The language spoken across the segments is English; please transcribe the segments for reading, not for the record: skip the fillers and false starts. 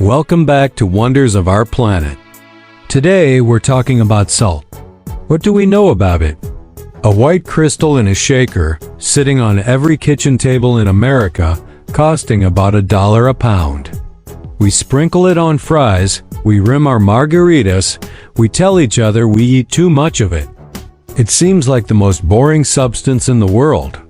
Welcome back to Wonders of Our Planet. Today we're talking about salt. What do we know about it? A white crystal in a shaker, sitting on every kitchen table in America, costing about $1 a pound. We sprinkle it on fries, we rim our margaritas, we tell each other we eat too much of it. It seems like the most boring substance in the world.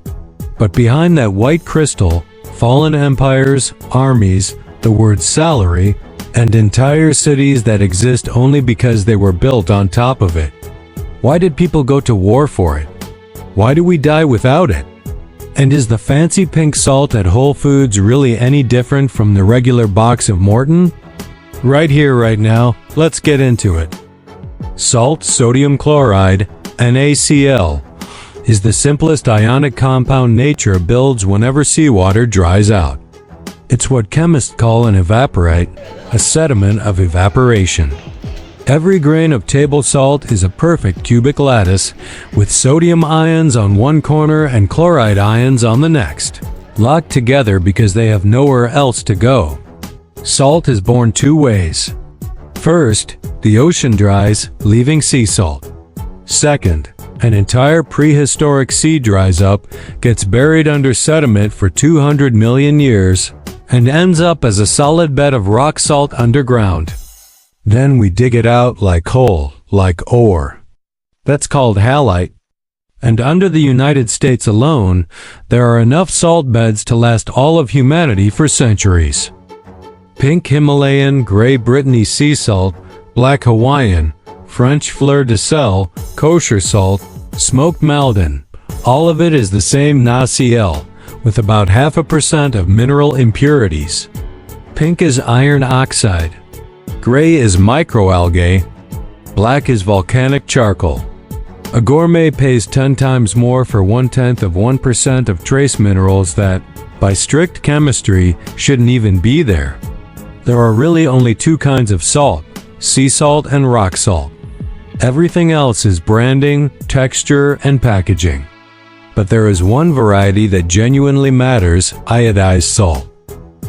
But behind that white crystal, fallen empires, armies, the word salary, and entire cities that exist only because they were built on top of it. Why did people go to war for it? Why do we die without it? And is the fancy pink salt at Whole Foods really any different from the regular box of Morton? Right here, right now, let's get into it. Salt, sodium chloride, NaCl, is the simplest ionic compound nature builds whenever seawater dries out. It's what chemists call an evaporite, a sediment of evaporation. Every grain of table salt is a perfect cubic lattice, with sodium ions on one corner and chloride ions on the next, locked together because they have nowhere else to go. Salt is born two ways. First, the ocean dries, leaving sea salt. Second, an entire prehistoric sea dries up, gets buried under sediment for 200 million years, and ends up as a solid bed of rock salt underground. Then we dig it out like coal, like ore. That's called halite. And under the United States alone, there are enough salt beds to last all of humanity for centuries. Pink Himalayan, gray Brittany sea salt, black Hawaiian, French fleur de sel, kosher salt, smoked Maldon, all of it is the same NaCl, with about 0.5% of mineral impurities. Pink is iron oxide. Gray is microalgae. Black is volcanic charcoal. A gourmet pays 10 times more for 0.1% of trace minerals that, by strict chemistry, shouldn't even be there. There are really only two kinds of salt, sea salt and rock salt. Everything else is branding, texture, and packaging. But there is one variety that genuinely matters: iodized salt.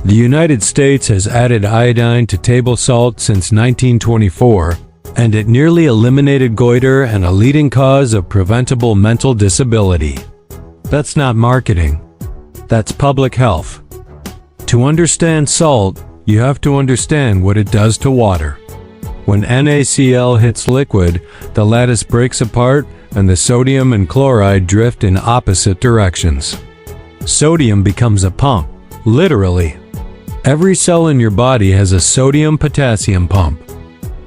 The United States has added iodine to table salt since 1924, and it nearly eliminated goiter and a leading cause of preventable mental disability. That's not marketing. That's public health. To understand salt, you have to understand what it does to water. When NaCl hits liquid, the lattice breaks apart and the sodium and chloride drift in opposite directions. Sodium becomes a pump, literally. Every cell in your body has a sodium-potassium pump.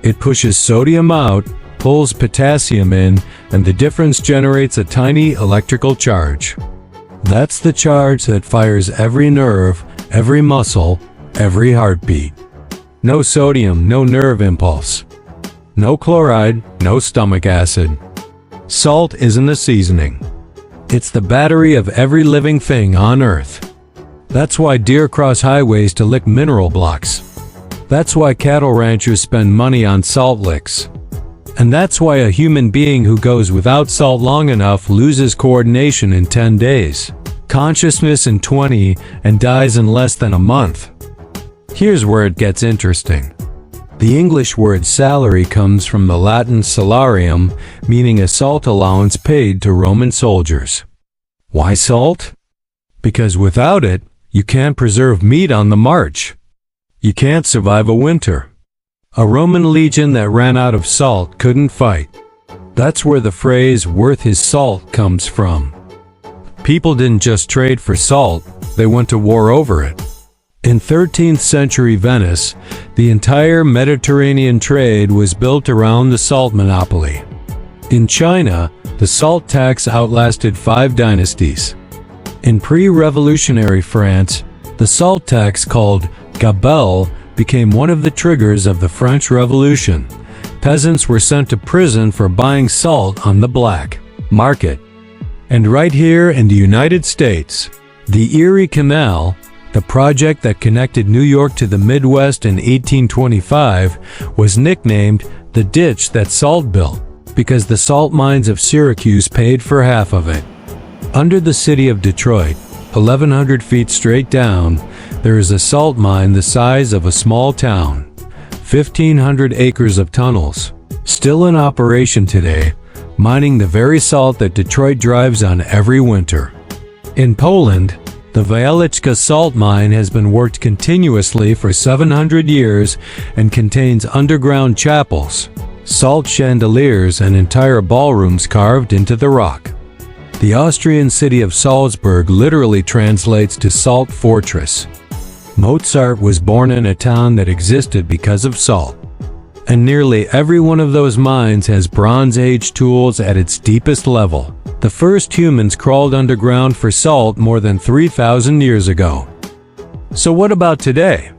It pushes sodium out, pulls potassium in, and the difference generates a tiny electrical charge. That's the charge that fires every nerve, every muscle, every heartbeat. No sodium, no nerve impulse. No chloride, no stomach acid. Salt isn't a seasoning. It's the battery of every living thing on Earth. That's why deer cross highways to lick mineral blocks. That's why cattle ranchers spend money on salt licks. And that's why a human being who goes without salt long enough loses coordination in 10 days, consciousness in 20, and dies in less than a month. Here's where it gets interesting. The English word salary comes from the Latin salarium, meaning a salt allowance paid to Roman soldiers. Why salt? Because without it, you can't preserve meat on the march. You can't survive a winter. A Roman legion that ran out of salt couldn't fight. That's where the phrase "worth his salt" comes from. People didn't just trade for salt, they went to war over it. In 13th century Venice, the entire Mediterranean trade was built around the salt monopoly. In China, the salt tax outlasted 5 dynasties. In pre-revolutionary France, the salt tax, called gabelle, became one of the triggers of the French Revolution. Peasants were sent to prison for buying salt on the black market. And right here in the United States, the Erie Canal, the project that connected New York to the Midwest in 1825, was nicknamed the ditch that salt built, because the salt mines of Syracuse paid for half of it. Under the city of Detroit, 1,100 feet straight down, There is a salt mine the size of a small town, 1,500 acres of tunnels, still in operation today, mining the very salt that Detroit drives on every winter. In Poland, the Wieliczka salt mine has been worked continuously for 700 years and contains underground chapels, salt chandeliers, and entire ballrooms carved into the rock. The Austrian city of Salzburg literally translates to Salt Fortress. Mozart was born in a town that existed because of salt. And nearly every one of those mines has Bronze Age tools at its deepest level. The first humans crawled underground for salt more than 3,000 years ago. So what about today?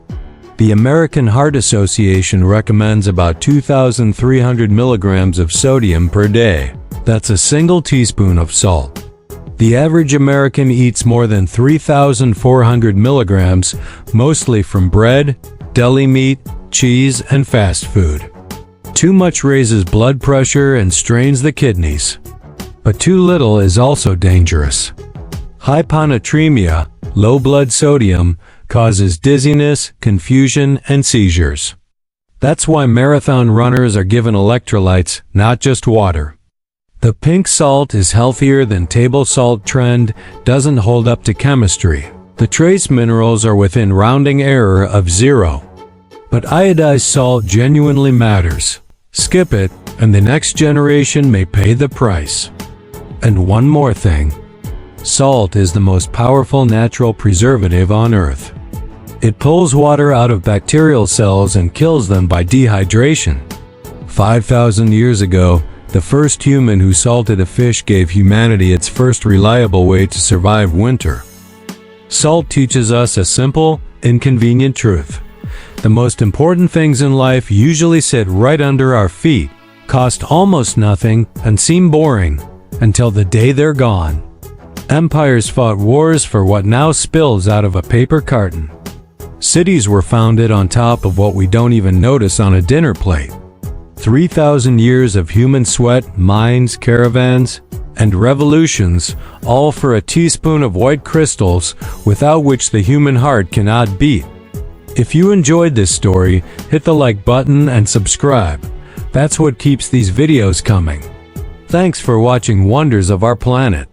The American Heart Association recommends about 2,300 milligrams of sodium per day. That's a single teaspoon of salt. The average American eats more than 3,400 milligrams, mostly from bread, deli meat, cheese, and fast food. Too much raises blood pressure and strains the kidneys. But too little is also dangerous. Hyponatremia, low blood sodium, causes dizziness, confusion, and seizures. That's why marathon runners are given electrolytes, not just water. The pink salt is healthier than table salt trend doesn't hold up to chemistry. The trace minerals are within rounding error of 0. But iodized salt genuinely matters. Skip it, and the next generation may pay the price. And one more thing. Salt is the most powerful natural preservative on Earth. It pulls water out of bacterial cells and kills them by dehydration. 5,000 years ago, the first human who salted a fish gave humanity its first reliable way to survive winter. Salt teaches us a simple, inconvenient truth. The most important things in life usually sit right under our feet, cost almost nothing, and seem boring, until the day they're gone. Empires fought wars for what now spills out of a paper carton. Cities were founded on top of what we don't even notice on a dinner plate. 3,000 years of human sweat, mines, caravans, and revolutions, all for a teaspoon of white crystals without which the human heart cannot beat. If you enjoyed this story, hit the like button and subscribe. That's what keeps these videos coming. Thanks for watching Wonders of Our Planet.